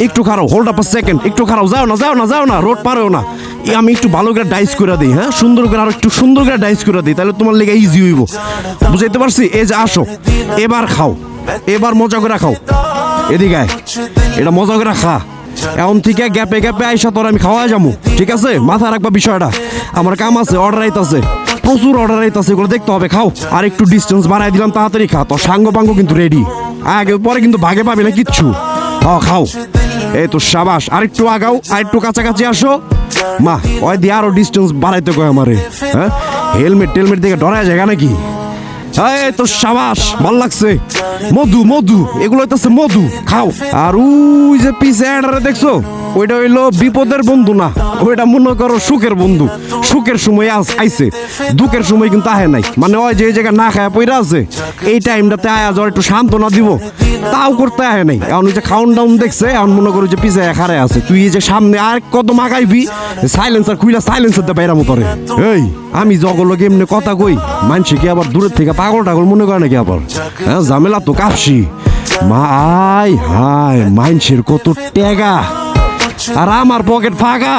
একটু খারাও, hold up second, একটু খারাও, যাও না রোড পারেও না। আমি একটু ভালো করে ডাইস করে দিই, হ্যাঁ সুন্দর করে, আর একটু সুন্দর করে ডাইস করে দিই, তাহলে তোমার লেগে ইজি হইব। বুঝাইতে পারছি? এই যে আসো, এবার খাও, এবার মজা করে খাও, এদিকে আয়, এটা মজা করে খা। এখন থেকে গ্যাপে গ্যাপে আইসা তোর আমি খাওয়া যাবো, ঠিক আছে? মাথায় রাখবা বিষয়টা। আমার কাম আছে, অর্ডার আইতাছে, প্রচুর অর্ডার আইতাছে, এগুলো দেখতে হবে। খাও, আর একটু ডিস্টেন্স বাড়াই দিলাম, তাড়াতাড়ি খা। তোর সাঙ্গ পাঙ্গ কিন্তু রেডি, আগে পরে কিন্তু ভাগে পাবি না কিচ্ছু। খাও, এই তো সাবাস। আর একটু আগাও, আর একটু কাছাকাছি আসো। মা ওই দিয়ে আরো ডিস্টেন্স বাড়াইতে কয় আমারে, হ্যাঁ? হেলমেট টেলমেট দেখে ডরায় জায়গা নাকি? এই তো সাবাস, ভাল লাগছে। মধু মধু, এগুলো হইতেছে মধু, খাও। আর ওই যে পিছে অ্যাডারে দেখছো, ওইটা হইলো বিপদের বন্ধু না, ওইটা মনে করো সুখের বন্ধু। সুখের সময় আইছে, দুঃখের সময় কিন্তু আহে নাই। মানে ওই যে জায়গা না খায় পইরা আছে, এই টাইমটাতে আয়া যাওয়ার একটু সান্ত্বনা দিব, তাও করতে আহে নাই। এখন ওই যে খাউন ডাউন দেখছে, এখন মনে করো যে পিছে খারে আছে। তুই এই যে সামনে আর কত মাগাইবি, সাইলেন্সার খুইলা সাইলেন্সার দে বাইরা মতরে। এই আমি জগলকে এমনি কথা কই, মানছি কি আবার দূরের থেকে পাগল টাগল মনে করে নাকি আবার? হ্যাঁ, ঝামেলা তো কাপসি। মা আয় হায়, মাইনছের কত টেগা, আর আমার পকেট ফাঁকা।